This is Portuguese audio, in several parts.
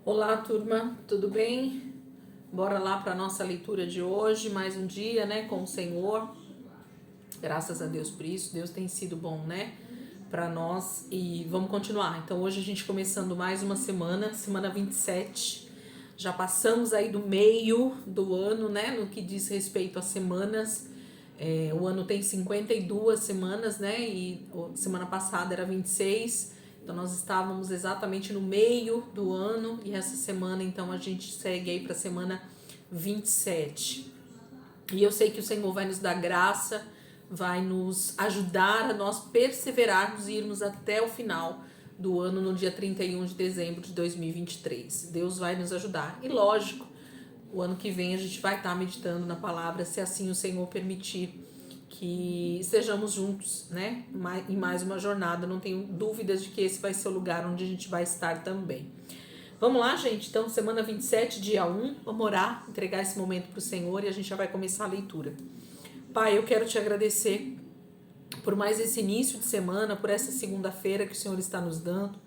Olá, turma, tudo bem? Bora lá para a nossa leitura de hoje, mais um dia, né, com o Senhor. Graças a Deus por isso, Deus tem sido bom, né, para nós e vamos continuar. Então, hoje a gente começando mais uma semana 27. Já passamos aí do meio do ano, né, no que diz respeito às semanas. O ano tem 52 semanas, né, e semana passada era 26. Então nós estávamos exatamente no meio do ano e essa semana então a gente segue aí para a semana 27. E eu sei que o Senhor vai nos dar graça, vai nos ajudar a nós perseverarmos e irmos até o final do ano no dia 31 de dezembro de 2023. Deus vai nos ajudar. E lógico, o ano que vem a gente vai estar meditando na palavra, se assim o Senhor permitir que estejamos juntos, né? Em mais uma jornada. Não tenho dúvidas de que esse vai ser o lugar onde a gente vai estar também. Vamos lá, gente? Então, semana 27, dia 1, vamos orar, entregar esse momento para o Senhor e a gente já vai começar a leitura. Pai, eu quero te agradecer por mais esse início de semana, por essa segunda-feira que o Senhor está nos dando.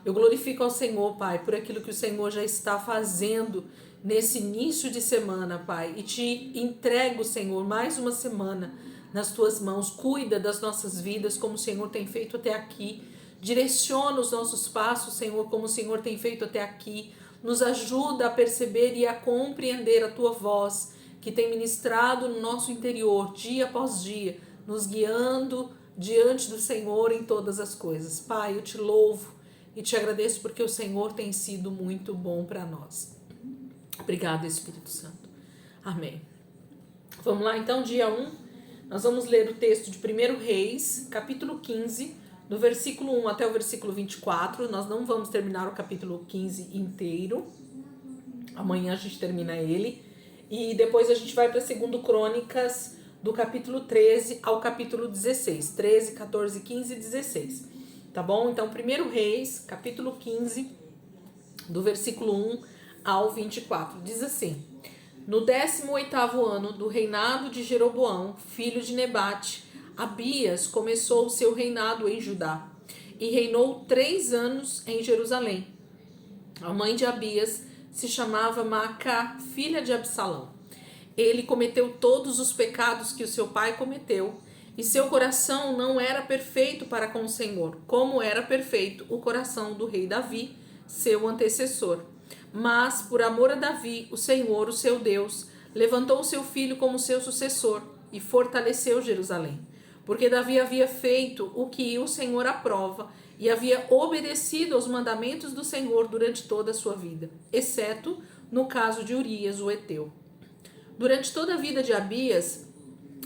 Eu glorifico ao Senhor, Pai, por aquilo que o Senhor já está fazendo nesse início de semana, Pai. E te entrego, Senhor, mais uma semana nas tuas mãos. Cuida das nossas vidas como o Senhor tem feito até aqui. Direciona os nossos passos, Senhor, como o Senhor tem feito até aqui. Nos ajuda a perceber e a compreender a tua voz, que tem ministrado no nosso interior, dia após dia, nos guiando diante do Senhor em todas as coisas. Pai, eu te louvo e te agradeço porque o Senhor tem sido muito bom para nós. Obrigado, Espírito Santo. Amém. Vamos lá, então, dia 1. Nós vamos ler o texto de 1 Reis, capítulo 15, do versículo 1 até o versículo 24. Nós não vamos terminar o capítulo 15 inteiro. Amanhã a gente termina ele. E depois a gente vai para 2 Crônicas, do capítulo 13 ao capítulo 16. 13, 14, 15 e 16. Tá bom? Então, 1 Reis, capítulo 15, do versículo 1 ao 24. Diz assim: No 18º ano do reinado de Jeroboão, filho de Nebate, Abias começou o seu reinado em Judá e reinou 3 anos em Jerusalém. A mãe de Abias se chamava Maacá, filha de Absalão. Ele cometeu todos os pecados que o seu pai cometeu, e seu coração não era perfeito para com o Senhor, como era perfeito o coração do rei Davi, seu antecessor. Mas, por amor a Davi, o Senhor, o seu Deus, levantou seu filho como seu sucessor e fortaleceu Jerusalém. Porque Davi havia feito o que o Senhor aprova e havia obedecido aos mandamentos do Senhor durante toda a sua vida, exceto no caso de Urias, o heteu. Durante toda a vida de Abias,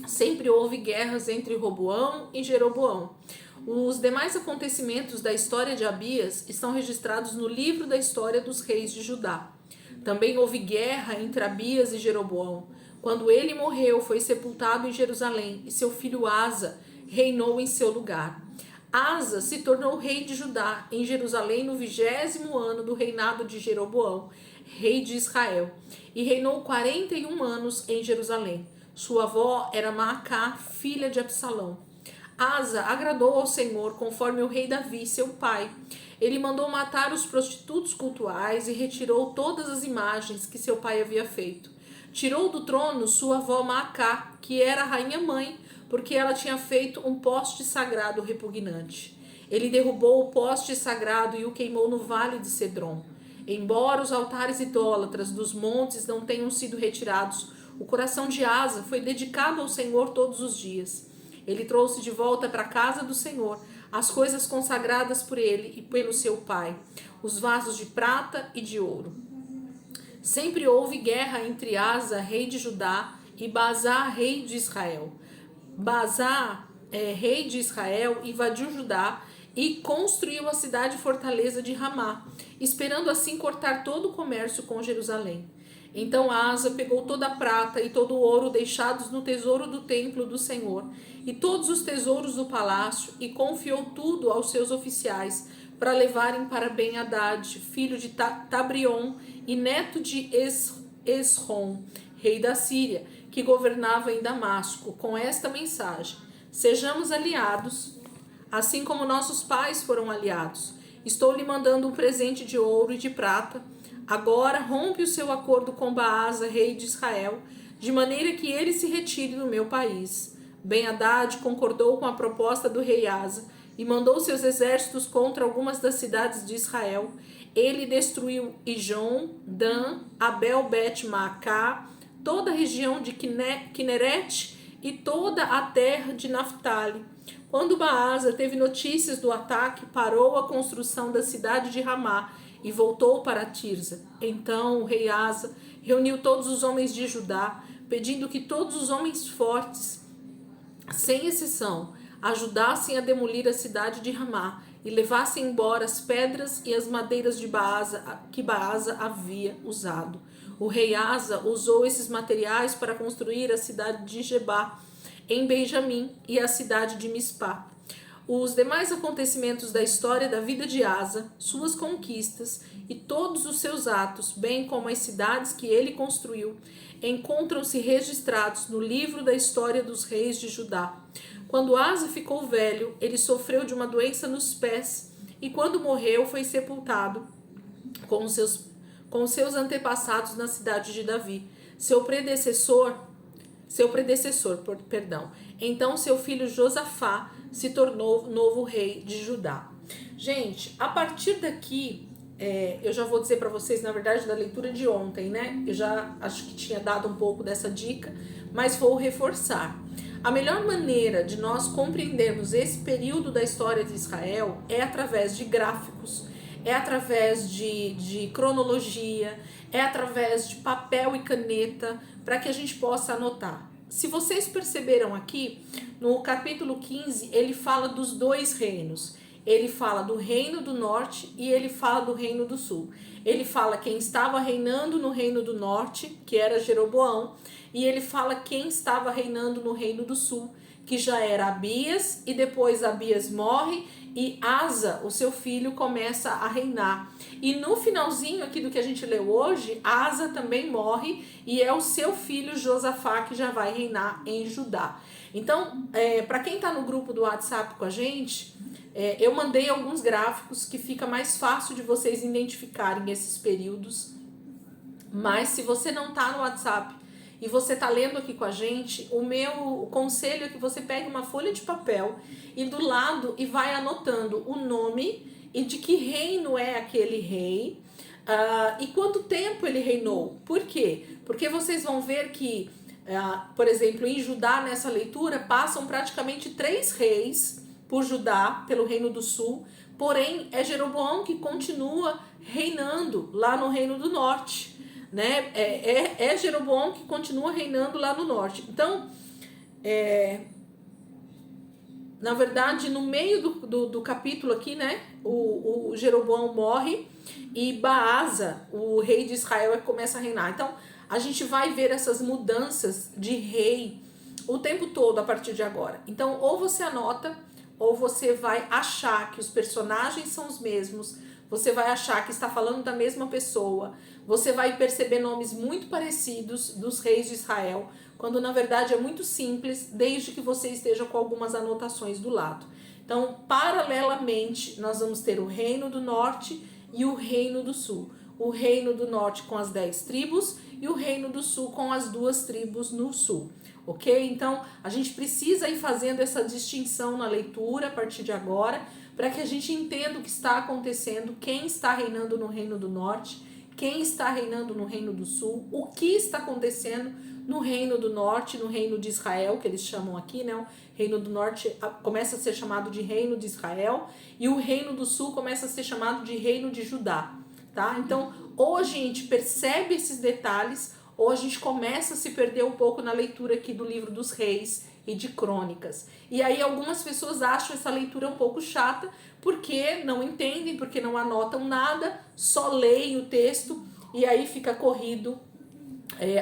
sempre houve guerras entre Roboão e Jeroboão. Os demais acontecimentos da história de Abias estão registrados no livro da história dos reis de Judá. Também houve guerra entre Abias e Jeroboão. Quando ele morreu, foi sepultado em Jerusalém e seu filho Asa reinou em seu lugar. Asa se tornou rei de Judá em Jerusalém no 20º ano do reinado de Jeroboão, rei de Israel, e reinou 41 anos em Jerusalém. Sua avó era Maacá, filha de Absalão. Asa agradou ao Senhor conforme o rei Davi, seu pai. Ele mandou matar os prostitutos cultuais e retirou todas as imagens que seu pai havia feito. Tirou do trono sua avó Maacá, que era a rainha-mãe, porque ela tinha feito um poste sagrado repugnante. Ele derrubou o poste sagrado e o queimou no vale de Cedron. Embora os altares idólatras dos montes não tenham sido retirados, o coração de Asa foi dedicado ao Senhor todos os dias. Ele trouxe de volta para a casa do Senhor as coisas consagradas por ele e pelo seu pai, os vasos de prata e de ouro. Sempre houve guerra entre Asa, rei de Judá, e Baasá, rei de Israel. Baasá, rei de Israel, invadiu Judá e construiu a cidade fortaleza de Ramá, esperando assim cortar todo o comércio com Jerusalém. Então Asa pegou toda a prata e todo o ouro deixados no tesouro do templo do Senhor e todos os tesouros do palácio e confiou tudo aos seus oficiais para levarem para Ben-Hadad, filho de Tabrion e neto de Esrom, rei da Síria, que governava em Damasco, com esta mensagem: sejamos aliados, assim como nossos pais foram aliados. estou lhe mandando um presente de ouro e de prata. Agora rompe o seu acordo com Baasa, rei de Israel, de maneira que ele se retire do meu país. Ben-Hadad concordou com a proposta do rei Asa e mandou seus exércitos contra algumas das cidades de Israel. Ele destruiu Ijon, Dan, Abel-Bet-Maacá, toda a região de Kineret e toda a terra de Naftali. Quando Baasa teve notícias do ataque, parou a construção da cidade de Ramá e voltou para Tirza. Então o rei Asa reuniu todos os homens de Judá, pedindo que todos os homens fortes, sem exceção, ajudassem a demolir a cidade de Ramá e levassem embora as pedras e as madeiras de Baasa, que Baasa havia usado. O rei Asa usou esses materiais para construir a cidade de Gebá, em Benjamim, e a cidade de Mispá. Os demais acontecimentos da história da vida de Asa, suas conquistas e todos os seus atos, bem como as cidades que ele construiu, encontram-se registrados no livro da história dos reis de Judá. Quando Asa ficou velho, ele sofreu de uma doença nos pés e quando morreu foi sepultado com seus antepassados na cidade de Davi. Seu predecessor, perdão. Então seu filho Josafá se tornou novo rei de Judá. Gente, a partir daqui, eu já vou dizer para vocês, na verdade, da leitura de ontem, né? Eu já acho que tinha dado um pouco dessa dica, mas vou reforçar. A melhor maneira de nós compreendermos esse período da história de Israel é através de gráficos, é através de cronologia, é através de papel e caneta, para que a gente possa anotar. Se vocês perceberam aqui, no capítulo 15, ele fala dos dois reinos. Ele fala do reino do norte e ele fala do reino do sul. Ele fala quem estava reinando no reino do norte, que era Jeroboão, e ele fala quem estava reinando no reino do sul, que já era Abias, e depois Abias morre e Asa, o seu filho, começa a reinar. E no finalzinho aqui do que a gente leu hoje, Asa também morre e é o seu filho Josafá que já vai reinar em Judá. Então, para quem está no grupo do WhatsApp com a gente, eu mandei alguns gráficos que fica mais fácil de vocês identificarem esses períodos. Mas se você não está no WhatsApp e você está lendo aqui com a gente, o meu conselho é que você pegue uma folha de papel e do lado e vai anotando o nome e de que reino é aquele rei e quanto tempo ele reinou. Por quê? Porque vocês vão ver que, por exemplo, em Judá, nessa leitura, passam praticamente 3 reis por Judá, pelo reino do sul, porém é Jeroboão que continua reinando lá no reino do norte. Né? É Jeroboão que continua reinando lá no norte. Então, na verdade, no meio do capítulo aqui, né, o Jeroboão morre e Baasa, o rei de Israel, começa a reinar. Então, a gente vai ver essas mudanças de rei o tempo todo a partir de agora. Então, ou você anota, ou você vai achar que os personagens são os mesmos, você vai achar que está falando da mesma pessoa, você vai perceber nomes muito parecidos dos reis de Israel, quando na verdade é muito simples, desde que você esteja com algumas anotações do lado. Então, paralelamente, nós vamos ter o reino do norte e o reino do sul. O reino do norte com as 10 tribos e o reino do sul com as 2 tribos no sul. Ok? Então, a gente precisa ir fazendo essa distinção na leitura a partir de agora, para que a gente entenda o que está acontecendo, quem está reinando no reino do norte, quem está reinando no reino do sul, o que está acontecendo no reino do norte, no reino de Israel, que eles chamam aqui, né? O reino do norte começa a ser chamado de reino de Israel e o reino do sul começa a ser chamado de reino de Judá, tá? Então, ou a gente percebe esses detalhes, ou a gente começa a se perder um pouco na leitura aqui do livro dos reis e de crônicas. E aí algumas pessoas acham essa leitura um pouco chata, porque não entendem, porque não anotam nada, só leem o texto e aí fica corrido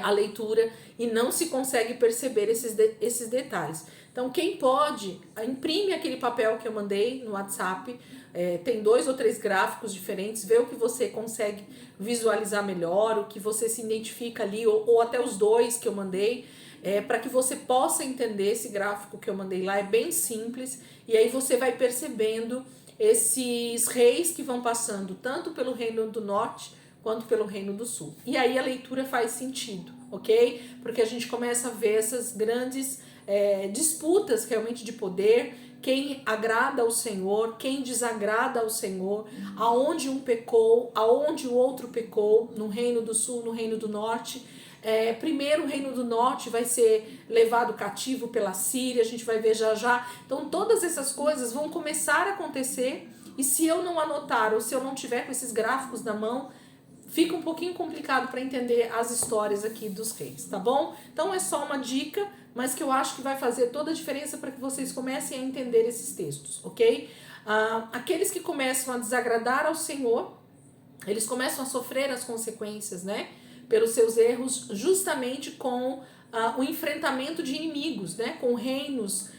a leitura e não se consegue perceber esses detalhes. Então, quem pode, imprime aquele papel que eu mandei no WhatsApp, tem 2 ou 3 gráficos diferentes, vê o que você consegue visualizar melhor, o que você se identifica ali, ou até os 2 que eu mandei, para que você possa entender esse gráfico que eu mandei lá, é bem simples, e aí você vai percebendo esses reis que vão passando tanto pelo reino do norte quanto pelo reino do sul. E aí a leitura faz sentido, ok? Porque a gente começa a ver essas grandes disputas realmente de poder, quem agrada ao Senhor, quem desagrada ao Senhor, aonde um pecou, aonde o outro pecou, no reino do sul, no reino do norte. Primeiro o reino do norte vai ser levado cativo pela Síria, a gente vai ver já já. Então todas essas coisas vão começar a acontecer, e se eu não anotar ou se eu não tiver com esses gráficos na mão, fica um pouquinho complicado para entender as histórias aqui dos reis, tá bom? Então é só uma dica, mas que eu acho que vai fazer toda a diferença para que vocês comecem a entender esses textos, ok? Aqueles que começam a desagradar ao Senhor, eles começam a sofrer as consequências, né? Pelos seus erros, justamente com o enfrentamento de inimigos, né? Com reinos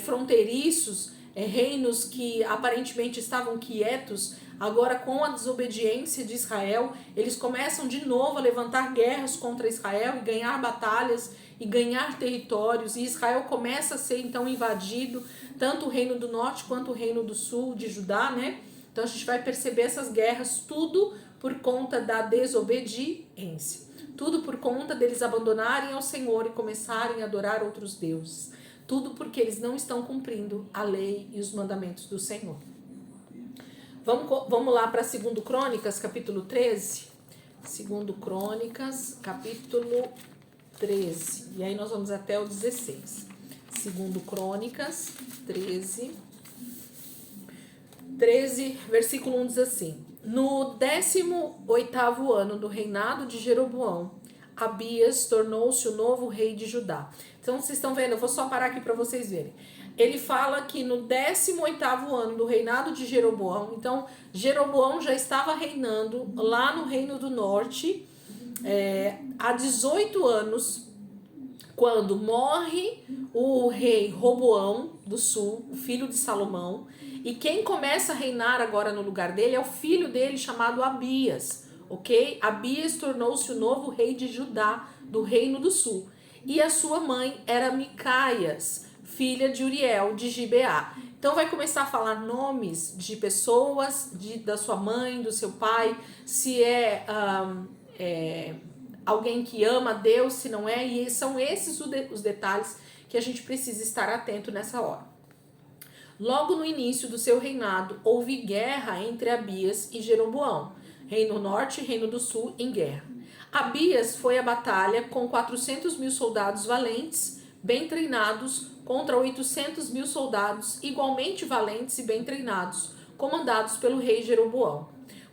fronteiriços, reinos que aparentemente estavam quietos. Agora, com a desobediência de Israel, eles começam de novo a levantar guerras contra Israel e ganhar batalhas e ganhar territórios, e Israel começa a ser então invadido, tanto o reino do norte quanto o reino do sul de Judá, né? Então a gente vai perceber essas guerras, tudo por conta da desobediência, tudo por conta deles abandonarem ao Senhor e começarem a adorar outros deuses, tudo porque eles não estão cumprindo a lei e os mandamentos do Senhor. Vamos lá para 2 Crônicas, capítulo 13. 2 Crônicas, capítulo 13. E aí nós vamos até o 16. 2 Crônicas, 13, versículo 1 diz assim: No 18º ano do reinado de Jeroboão, Abias tornou-se o novo rei de Judá. Então vocês estão vendo, eu vou só parar aqui para vocês verem. Ele fala que no 18º ano do reinado de Jeroboão, então Jeroboão já estava reinando lá no reino do norte há 18 anos, quando morre o rei Roboão do sul, o filho de Salomão, e quem começa a reinar agora no lugar dele é o filho dele chamado Abias, ok? Abias tornou-se o novo rei de Judá, do reino do sul, e a sua mãe era Micaias, filha de Uriel, de Gibeá. Então vai começar a falar nomes de pessoas, da sua mãe, do seu pai, se alguém que ama a Deus, se não é, e são esses os detalhes que a gente precisa estar atento nessa hora. Logo no início do seu reinado, houve guerra entre Abias e Jeroboão, reino norte e reino do sul em guerra. Abias foi à batalha com 400.000 soldados valentes, bem treinados, contra 800.000 soldados igualmente valentes e bem treinados, comandados pelo rei Jeroboão.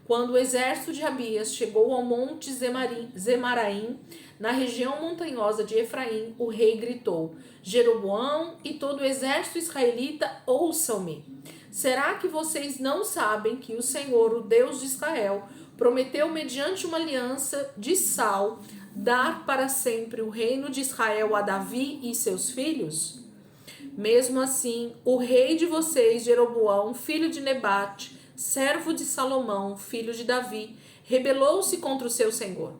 Quando o exército de Abias chegou ao monte Zemaraim, na região montanhosa de Efraim, o rei gritou: Jeroboão e todo o exército israelita, ouçam-me. Será que vocês não sabem que o Senhor, o Deus de Israel, prometeu mediante uma aliança de sal dar para sempre o reino de Israel a Davi e seus filhos? Mesmo assim, o rei de vocês, Jeroboão, filho de Nebate, servo de Salomão, filho de Davi, rebelou-se contra o seu senhor.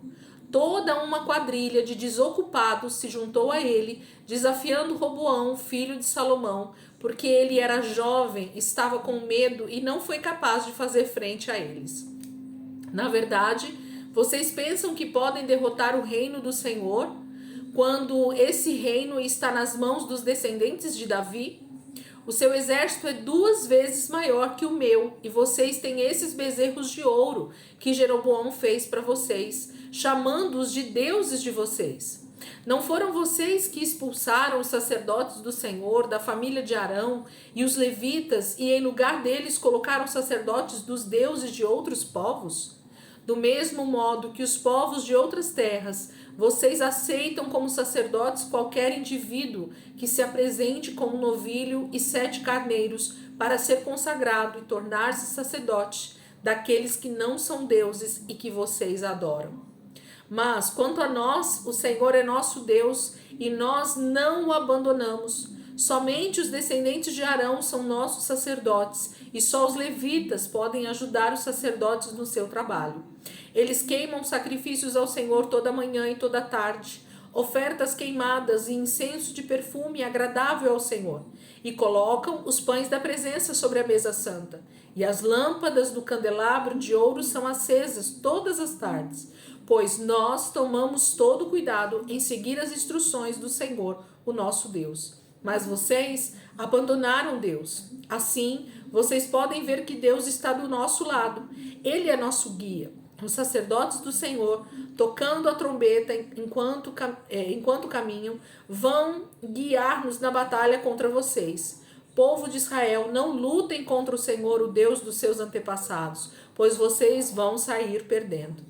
Toda uma quadrilha de desocupados se juntou a ele, desafiando Roboão, filho de Salomão, porque ele era jovem, estava com medo e não foi capaz de fazer frente a eles. Na verdade, vocês pensam que podem derrotar o reino do Senhor, quando esse reino está nas mãos dos descendentes de Davi? O seu exército é 2 vezes maior que o meu, e vocês têm esses bezerros de ouro que Jeroboão fez para vocês, chamando-os de deuses de vocês. Não foram vocês que expulsaram os sacerdotes do Senhor, da família de Arão, e os levitas, e em lugar deles colocaram sacerdotes dos deuses de outros povos? Do mesmo modo que os povos de outras terras, vocês aceitam como sacerdotes qualquer indivíduo que se apresente com um novilho e 7 carneiros para ser consagrado e tornar-se sacerdote daqueles que não são deuses e que vocês adoram. Mas, quanto a nós, o Senhor é nosso Deus e nós não o abandonamos. Somente os descendentes de Arão são nossos sacerdotes e só os levitas podem ajudar os sacerdotes no seu trabalho. Eles queimam sacrifícios ao Senhor toda manhã e toda tarde, ofertas queimadas e incenso de perfume agradável ao Senhor. E colocam os pães da presença sobre a mesa santa. E as lâmpadas do candelabro de ouro são acesas todas as tardes, pois nós tomamos todo cuidado em seguir as instruções do Senhor, o nosso Deus. Mas vocês abandonaram Deus. Assim, vocês podem ver que Deus está do nosso lado. Ele é nosso guia. Os sacerdotes do Senhor, tocando a trombeta enquanto caminham, vão guiar-nos na batalha contra vocês. Povo de Israel, não lutem contra o Senhor, o Deus dos seus antepassados, pois vocês vão sair perdendo.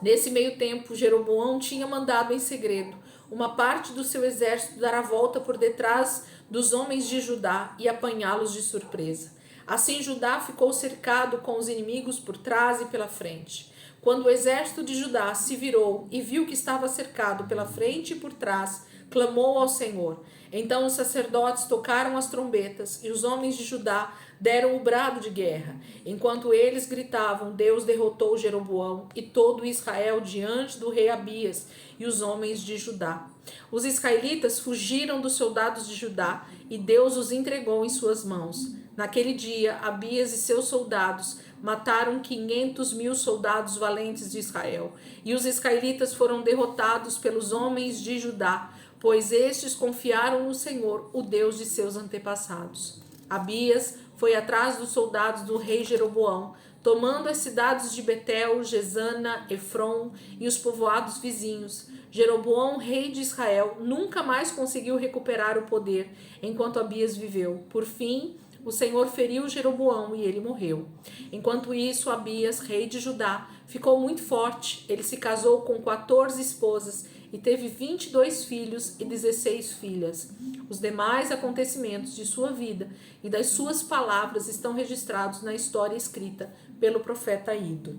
Nesse meio tempo, Jeroboão tinha mandado em segredo uma parte do seu exército dar a volta por detrás dos homens de Judá e apanhá-los de surpresa. Assim, Judá ficou cercado com os inimigos por trás e pela frente. Quando o exército de Judá se virou e viu que estava cercado pela frente e por trás, clamou ao Senhor. Então os sacerdotes tocaram as trombetas e os homens de Judá deram o brado de guerra. Enquanto eles gritavam, Deus derrotou Jeroboão e todo Israel diante do rei Abias e os homens de Judá. Os israelitas fugiram dos soldados de Judá e Deus os entregou em suas mãos. Naquele dia, Abias e seus soldados mataram 500.000 soldados valentes de Israel. E os israelitas foram derrotados pelos homens de Judá, pois estes confiaram no Senhor, o Deus de seus antepassados. Abias foi atrás dos soldados do rei Jeroboão, tomando as cidades de Betel, Gesana, Efron e os povoados vizinhos. Jeroboão, rei de Israel, nunca mais conseguiu recuperar o poder enquanto Abias viveu. Por fim, o Senhor feriu Jeroboão e ele morreu. Enquanto isso, Abias, rei de Judá, ficou muito forte. Ele se casou com 14 esposas e teve 22 filhos e 16 filhas. Os demais acontecimentos de sua vida e das suas palavras estão registrados na história escrita pelo profeta Ido.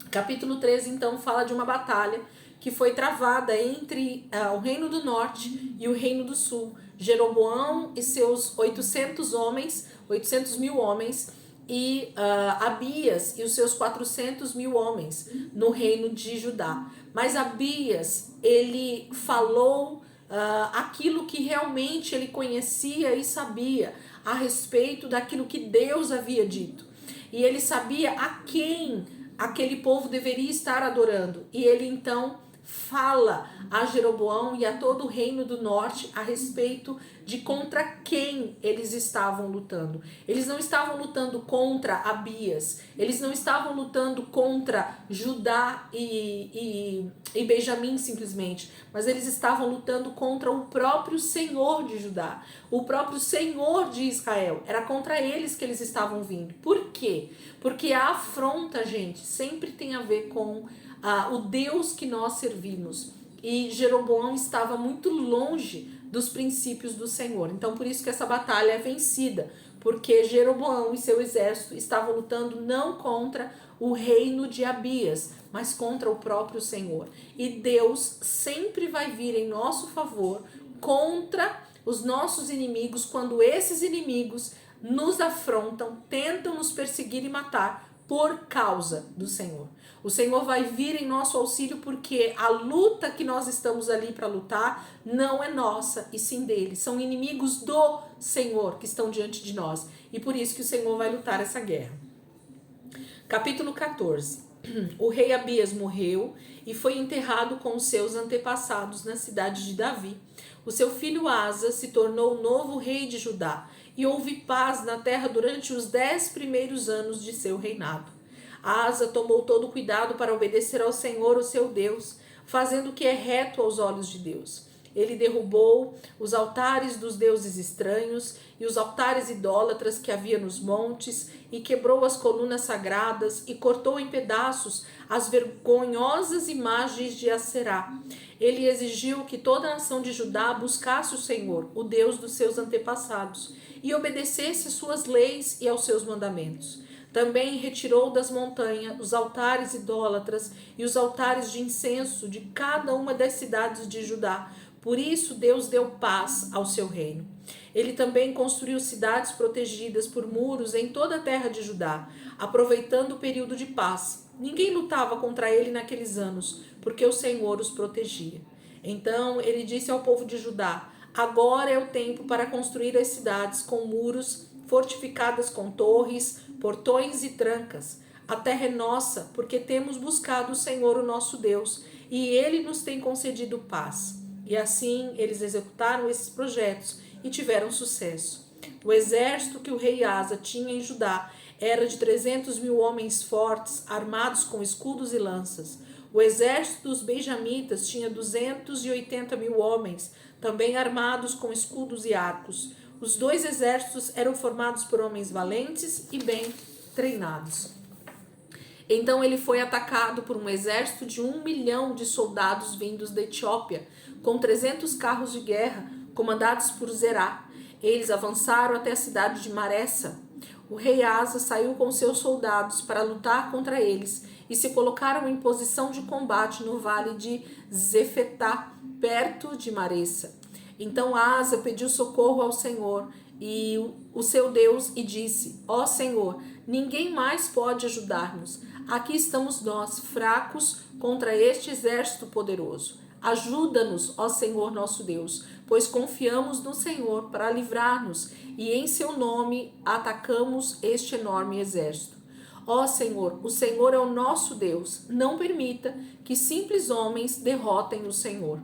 Capítulo 13, então, fala de uma batalha que foi travada entre o Reino do Norte e o Reino do Sul. Jeroboão e seus 800.000 homens, e Abias e os seus 400.000 homens no reino de Judá. Mas Abias, ele falou aquilo que realmente ele conhecia e sabia a respeito daquilo que Deus havia dito. E ele sabia a quem aquele povo deveria estar adorando. E ele então fala a Jeroboão e a todo o reino do norte a respeito de contra quem eles estavam lutando. Eles não estavam lutando contra Abias, eles não estavam lutando contra Judá e Benjamim simplesmente, mas eles estavam lutando contra o próprio Senhor de Judá, o próprio Senhor de Israel. Era contra eles que eles estavam vindo. Por quê? Porque a afronta, gente, sempre tem a ver com o Deus que nós servimos. E Jeroboão estava muito longe dos princípios do Senhor. Então, por isso que essa batalha é vencida, porque Jeroboão e seu exército estavam lutando não contra o reino de Abias, mas contra o próprio Senhor. E Deus sempre vai vir em nosso favor contra os nossos inimigos, quando esses inimigos nos afrontam, tentam nos perseguir e matar por causa do Senhor. O Senhor vai vir em nosso auxílio, porque a luta que nós estamos ali para lutar não é nossa e sim dele. São inimigos do Senhor que estão diante de nós. E por isso que o Senhor vai lutar essa guerra. Capítulo 14. O rei Abias morreu e foi enterrado com os seus antepassados na cidade de Davi. O seu filho Asa se tornou o novo rei de Judá e houve paz na terra durante os 10 primeiros anos de seu reinado. Asa tomou todo o cuidado para obedecer ao Senhor, o seu Deus, fazendo o que é reto aos olhos de Deus. Ele derrubou os altares dos deuses estranhos e os altares idólatras que havia nos montes, e quebrou as colunas sagradas e cortou em pedaços as vergonhosas imagens de Aserá. Ele exigiu que toda a nação de Judá buscasse o Senhor, o Deus dos seus antepassados, e obedecesse às suas leis e aos seus mandamentos. Também retirou das montanhas os altares idólatras e os altares de incenso de cada uma das cidades de Judá. Por isso Deus deu paz ao seu reino. Ele também construiu cidades protegidas por muros em toda a terra de Judá, aproveitando o período de paz. Ninguém lutava contra ele naqueles anos, porque o Senhor os protegia. Então ele disse ao povo de Judá: agora é o tempo para construir as cidades com muros, fortificadas com torres, portões e trancas. A terra é nossa, porque temos buscado o Senhor, o nosso Deus, e ele nos tem concedido paz. E assim eles executaram esses projetos e tiveram sucesso. O exército que o rei Asa tinha em Judá era de 300.000 homens fortes, armados com escudos e lanças. O exército dos benjamitas tinha 280.000 homens, também armados com escudos e arcos. Os dois exércitos eram formados por homens valentes e bem treinados. Então ele foi atacado por um exército de 1 milhão de soldados vindos da Etiópia, com 300 carros de guerra, comandados por Zerá. Eles avançaram até a cidade de Maressa. O rei Asa saiu com seus soldados para lutar contra eles e se colocaram em posição de combate no vale de Zefetá, perto de Maressa. Então Asa pediu socorro ao Senhor e o seu Deus e disse: ó Senhor, ninguém mais pode ajudar-nos. Aqui estamos nós, fracos, contra este exército poderoso. Ajuda-nos, ó Senhor nosso Deus, pois confiamos no Senhor para livrar-nos e em seu nome atacamos este enorme exército. Ó Senhor, o Senhor é o nosso Deus. Não permita que simples homens derrotem o Senhor.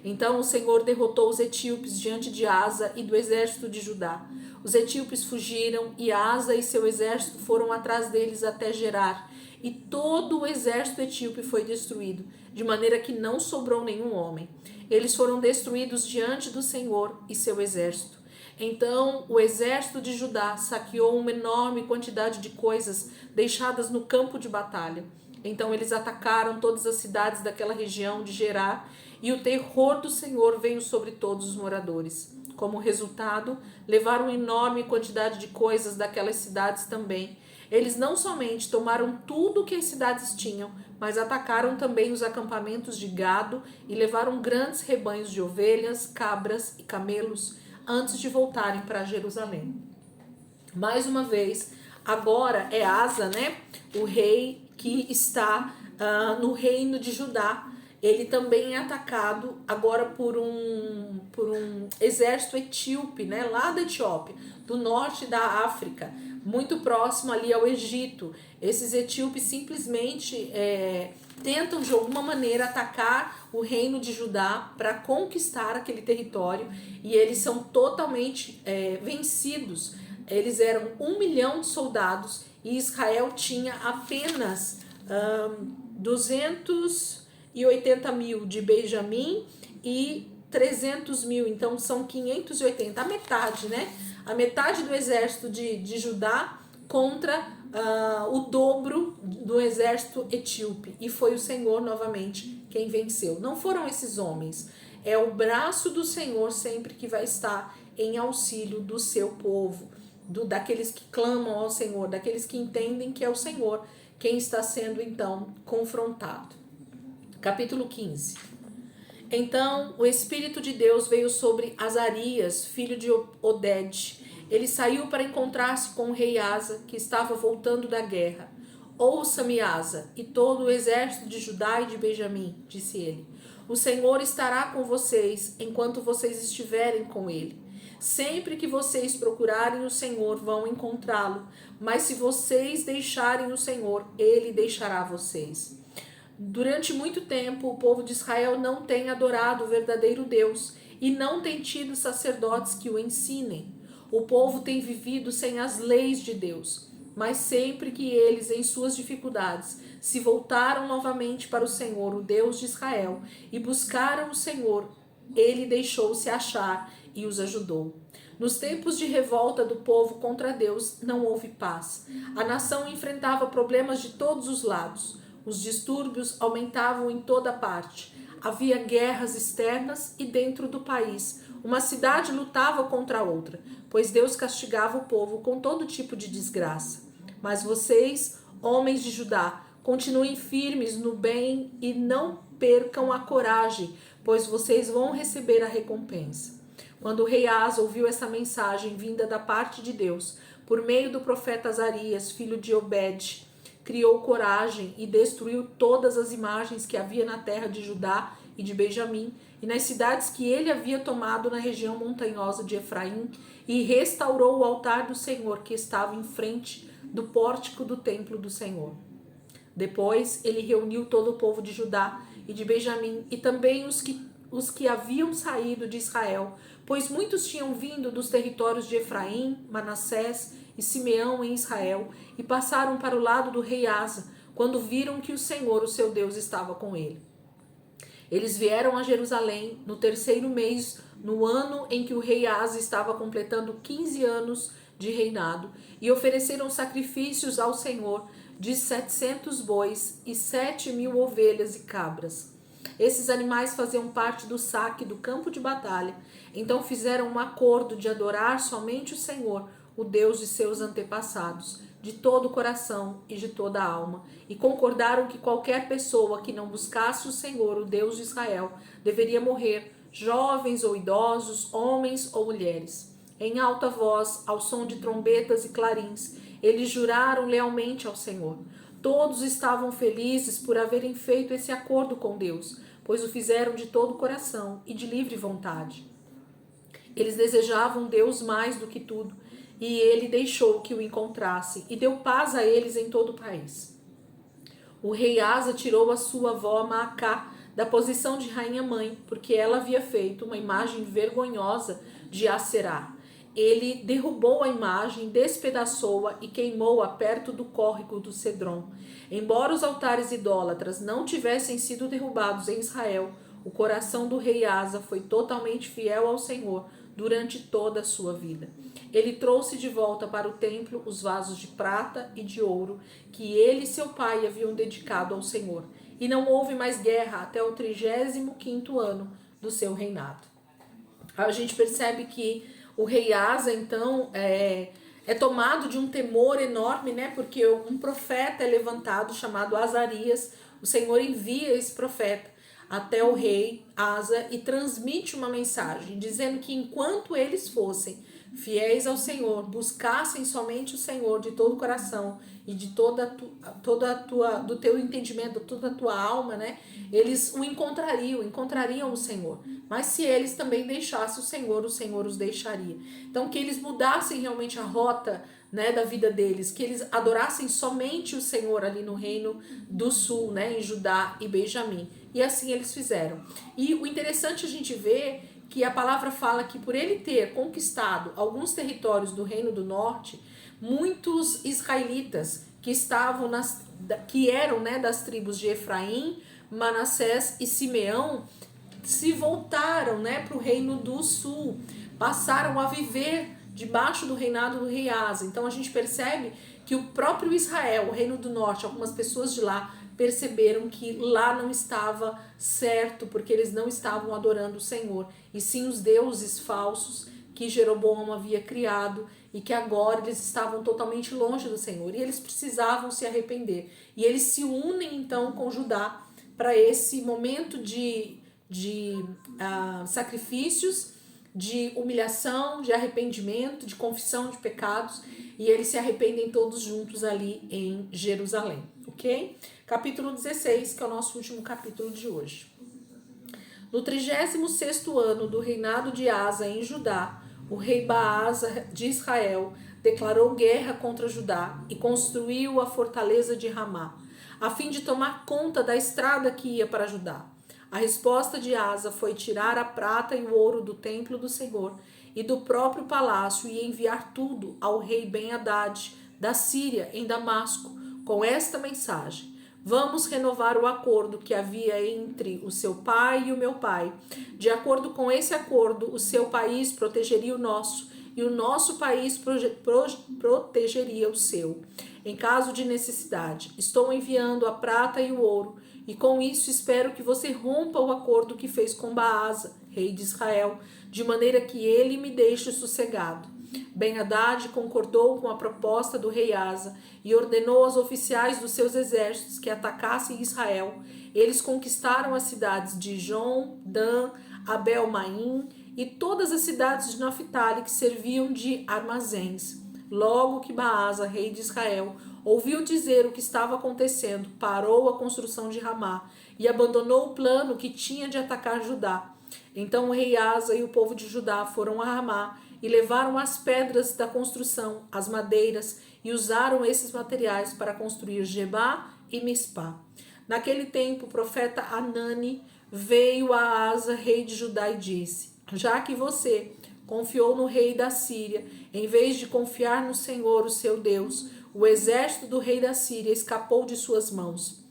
Então o Senhor derrotou os etíopes diante de Asa e do exército de Judá. Os etíopes fugiram e Asa e seu exército foram atrás deles até Gerar. E todo o exército etíope foi destruído, de maneira que não sobrou nenhum homem. Eles foram destruídos diante do Senhor e seu exército. Então o exército de Judá saqueou uma enorme quantidade de coisas deixadas no campo de batalha. Então eles atacaram todas as cidades daquela região de Gerar, e o terror do Senhor veio sobre todos os moradores. Como resultado, levaram enorme quantidade de coisas daquelas cidades também. Eles não somente tomaram tudo o que as cidades tinham, mas atacaram também os acampamentos de gado e levaram grandes rebanhos de ovelhas, cabras e camelos antes de voltarem para Jerusalém. Mais uma vez, agora é Asa, né, o rei que está no reino de Judá. Ele também é atacado agora por um exército etíope, né, lá da Etiópia, do norte da África, muito próximo ali ao Egito. Esses etíopes simplesmente tentam de alguma maneira atacar o reino de Judá para conquistar aquele território, e eles são totalmente vencidos. Eles eram 1 milhão de soldados e Israel tinha apenas 280.000 de Benjamim e 300.000, então são 580, a metade, né? A metade do exército de Judá contra o dobro do exército etíope. E foi o Senhor novamente quem venceu. Não foram esses homens. É o braço do Senhor sempre que vai estar em auxílio do seu povo, daqueles que clamam ao Senhor, daqueles que entendem que é o Senhor quem está sendo então confrontado. Capítulo 15. Então o Espírito de Deus veio sobre Azarias, filho de Oded. Ele saiu para encontrar-se com o rei Asa, que estava voltando da guerra. Ouça-me, Asa, e todo o exército de Judá e de Benjamim, disse ele. O Senhor estará com vocês enquanto vocês estiverem com ele. Sempre que vocês procurarem o Senhor, vão encontrá-lo. Mas se vocês deixarem o Senhor, ele deixará vocês. Durante muito tempo, o povo de Israel não tem adorado o verdadeiro Deus e não tem tido sacerdotes que o ensinem. O povo tem vivido sem as leis de Deus, mas sempre que eles, em suas dificuldades, se voltaram novamente para o Senhor, o Deus de Israel, e buscaram o Senhor, ele deixou-se achar e os ajudou. Nos tempos de revolta do povo contra Deus, não houve paz. A nação enfrentava problemas de todos os lados. Os distúrbios aumentavam em toda parte. Havia guerras externas e dentro do país. Uma cidade lutava contra a outra, pois Deus castigava o povo com todo tipo de desgraça. Mas vocês, homens de Judá, continuem firmes no bem e não percam a coragem, pois vocês vão receber a recompensa. Quando o rei Asa ouviu essa mensagem vinda da parte de Deus, por meio do profeta Azarias, filho de Obed, criou coragem e destruiu todas as imagens que havia na terra de Judá e de Benjamim, e nas cidades que ele havia tomado na região montanhosa de Efraim, e restaurou o altar do Senhor que estava em frente do pórtico do templo do Senhor. Depois ele reuniu todo o povo de Judá e de Benjamim, e também os que haviam saído de Israel, pois muitos tinham vindo dos territórios de Efraim, Manassés e Simeão em Israel, e passaram para o lado do rei Asa, quando viram que o Senhor, o seu Deus, estava com ele. Eles vieram a Jerusalém no terceiro mês, no ano em que o rei Asa estava completando 15 anos de reinado, e ofereceram sacrifícios ao Senhor de 700 bois e 7.000 ovelhas e cabras. Esses animais faziam parte do saque do campo de batalha. Então fizeram um acordo de adorar somente o Senhor, o Deus de seus antepassados, de todo o coração e de toda a alma, e concordaram que qualquer pessoa que não buscasse o Senhor, o Deus de Israel, deveria morrer, jovens ou idosos, homens ou mulheres. Em alta voz, ao som de trombetas e clarins, eles juraram lealmente ao Senhor. Todos estavam felizes por haverem feito esse acordo com Deus, pois o fizeram de todo o coração e de livre vontade. Eles desejavam Deus mais do que tudo, e ele deixou que o encontrassem e deu paz a eles em todo o país. O rei Asa tirou a sua avó Maacá da posição de rainha-mãe, porque ela havia feito uma imagem vergonhosa de Aserá. Ele derrubou a imagem, despedaçou-a e queimou-a perto do córrego do Cedron. Embora os altares idólatras não tivessem sido derrubados em Israel, o coração do rei Asa foi totalmente fiel ao Senhor durante toda a sua vida. Ele trouxe de volta para o templo os vasos de prata e de ouro que ele e seu pai haviam dedicado ao Senhor. E não houve mais guerra até o 35º ano do seu reinado. A gente percebe que o rei Asa, então, é tomado de um temor enorme, né? Porque um profeta é levantado chamado Azarias. O Senhor envia esse profeta até o rei Asa e transmite uma mensagem, dizendo que enquanto eles fossem fiéis ao Senhor, buscassem somente o Senhor de todo o coração e de do teu entendimento, toda a tua alma, né? Eles o encontrariam o Senhor. Mas se eles também deixassem o Senhor os deixaria. Então que eles mudassem realmente a rota, né, da vida deles, que eles adorassem somente o Senhor ali no reino do sul, né, em Judá e Benjamim. E assim eles fizeram. E o interessante a gente ver que a palavra fala que por ele ter conquistado alguns territórios do reino do norte, muitos israelitas que eram, né, das tribos de Efraim, Manassés e Simeão, se voltaram, né, para o reino do sul, passaram a viver debaixo do reinado do rei Asa. Então a gente percebe que o próprio Israel, o reino do norte, algumas pessoas de lá perceberam que lá não estava certo, porque eles não estavam adorando o Senhor, e sim os deuses falsos que Jeroboão havia criado, e que agora eles estavam totalmente longe do Senhor, e eles precisavam se arrepender. E eles se unem então com Judá para esse momento de sacrifícios, de humilhação, de arrependimento, de confissão de pecados, e eles se arrependem todos juntos ali em Jerusalém, ok? Capítulo 16, que é o nosso último capítulo de hoje. No 36º ano do reinado de Asa em Judá, o rei Baasa de Israel declarou guerra contra Judá e construiu a fortaleza de Ramá, a fim de tomar conta da estrada que ia para Judá. A resposta de Asa foi tirar a prata e o ouro do templo do Senhor e do próprio palácio e enviar tudo ao rei Ben-Hadad da Síria em Damasco, com esta mensagem: vamos renovar o acordo que havia entre o seu pai e o meu pai. De acordo com esse acordo, o seu país protegeria o nosso e o nosso país protegeria o seu. Em caso de necessidade, estou enviando a prata e o ouro, e com isso espero que você rompa o acordo que fez com Baasa, rei de Israel, de maneira que ele me deixe sossegado. Ben-Hadad concordou com a proposta do rei Asa e ordenou aos oficiais dos seus exércitos que atacassem Israel. Eles conquistaram as cidades de Jon, Dan, Abel-Maim e todas as cidades de Naphtali que serviam de armazéns. Logo que Baasa, rei de Israel, ouviu dizer o que estava acontecendo, parou a construção de Ramá e abandonou o plano que tinha de atacar Judá. Então o rei Asa e o povo de Judá foram a Ramá e levaram as pedras da construção, as madeiras, e usaram esses materiais para construir Gebá e Mispá. Naquele tempo, o profeta Anani veio a Asa, rei de Judá, e disse: já que você confiou no rei da Síria, em vez de confiar no Senhor, o seu Deus, o exército do rei da Síria escapou de suas mãos.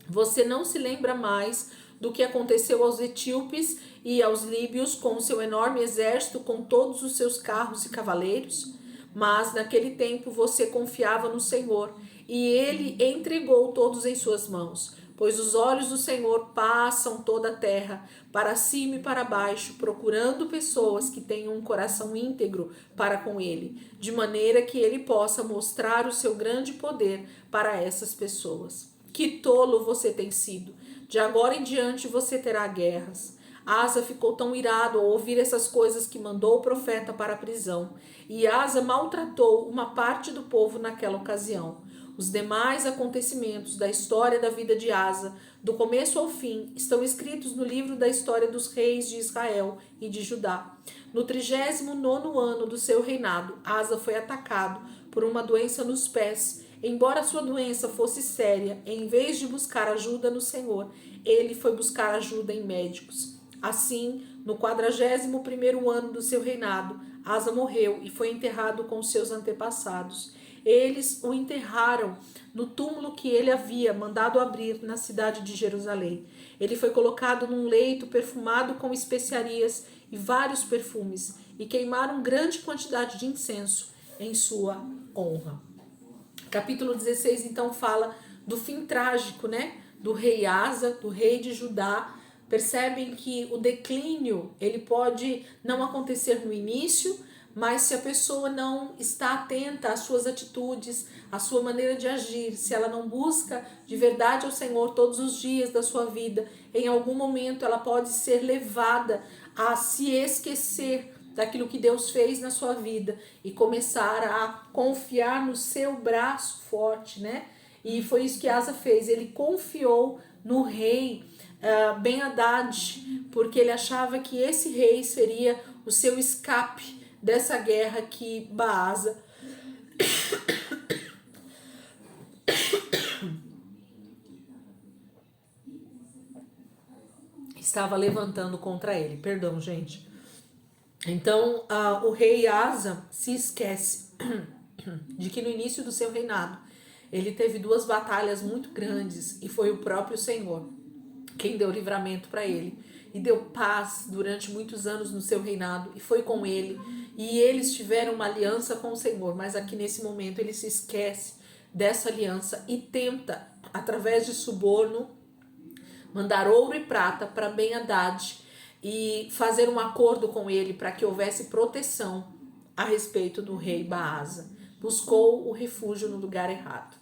Você não se lembra mais do que aconteceu aos etíopes e aos líbios com seu enorme exército, com todos os seus carros e cavaleiros? Mas naquele tempo você confiava no Senhor, e ele entregou todos em suas mãos. Pois os olhos do Senhor passam toda a terra, para cima e para baixo, procurando pessoas que tenham um coração íntegro para com ele, de maneira que ele possa mostrar o seu grande poder para essas pessoas. Que tolo você tem sido! De agora em diante você terá guerras. Asa ficou tão irado ao ouvir essas coisas que mandou o profeta para a prisão. E Asa maltratou uma parte do povo naquela ocasião. Os demais acontecimentos da história da vida de Asa, do começo ao fim, estão escritos no livro da história dos reis de Israel e de Judá. No 39º ano do seu reinado, Asa foi atacado por uma doença nos pés. Embora sua doença fosse séria, em vez de buscar ajuda no Senhor, ele foi buscar ajuda em médicos. Assim, no 41º ano do seu reinado, Asa morreu e foi enterrado com seus antepassados. Eles o enterraram no túmulo que ele havia mandado abrir na cidade de Jerusalém. Ele foi colocado num leito perfumado com especiarias e vários perfumes, e queimaram grande quantidade de incenso em sua honra. Capítulo 16, então, fala do fim trágico, né? Do rei Asa, do rei de Judá. Percebem que o declínio, ele pode não acontecer no início, mas se a pessoa não está atenta às suas atitudes, à sua maneira de agir, se ela não busca de verdade ao Senhor todos os dias da sua vida, em algum momento ela pode ser levada a se esquecer daquilo que Deus fez na sua vida e começar a confiar no seu braço forte, né? E foi isso que Asa fez, ele confiou no rei Ben-Hadad, porque ele achava que esse rei seria o seu escape dessa guerra que Baasa estava levantando contra ele. Perdão, gente. Então, o rei Asa se esquece de que no início do seu reinado ele teve 2 batalhas muito grandes e foi o próprio Senhor quem deu livramento para ele e deu paz durante muitos anos no seu reinado, e foi com ele, e eles tiveram uma aliança com o Senhor, mas aqui nesse momento ele se esquece dessa aliança e tenta, através de suborno, mandar ouro e prata para Ben-Hadad e fazer um acordo com ele para que houvesse proteção a respeito do rei Baasa. Buscou o refúgio no lugar errado.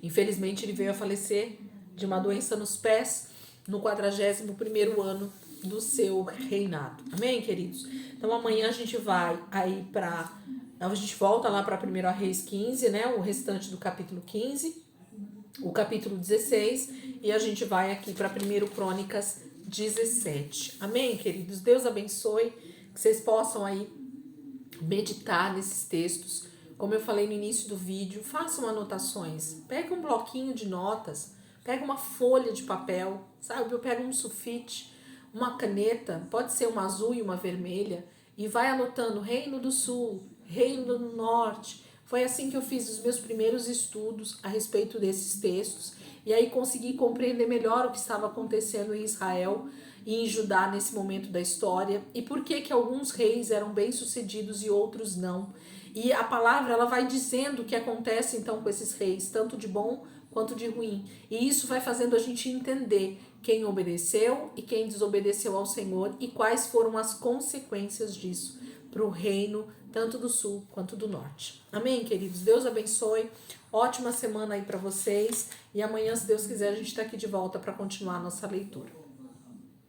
Infelizmente ele veio a falecer de uma doença nos pés no 41º ano do seu reinado. Amém, queridos? Então amanhã a gente vai aí a gente volta lá para 1 Reis 15, né? O restante do capítulo 15, o capítulo 16, e a gente vai aqui para 1 Crônicas 17. Amém, queridos? Deus abençoe, que vocês possam aí meditar nesses textos. Como eu falei no início do vídeo, façam anotações. Pega um bloquinho de notas, pega uma folha de papel, sabe? Eu pego um sulfite, uma caneta, pode ser uma azul e uma vermelha, e vai anotando Reino do Sul, Reino do Norte. Foi assim que eu fiz os meus primeiros estudos a respeito desses textos, e aí consegui compreender melhor o que estava acontecendo em Israel e em Judá nesse momento da história, e por que alguns reis eram bem-sucedidos e outros não. E a palavra, ela vai dizendo o que acontece então com esses reis, tanto de bom quanto de ruim. E isso vai fazendo a gente entender quem obedeceu e quem desobedeceu ao Senhor e quais foram as consequências disso para o reino, tanto do sul quanto do norte. Amém, queridos? Deus abençoe. Ótima semana aí para vocês. E amanhã, se Deus quiser, a gente está aqui de volta para continuar a nossa leitura.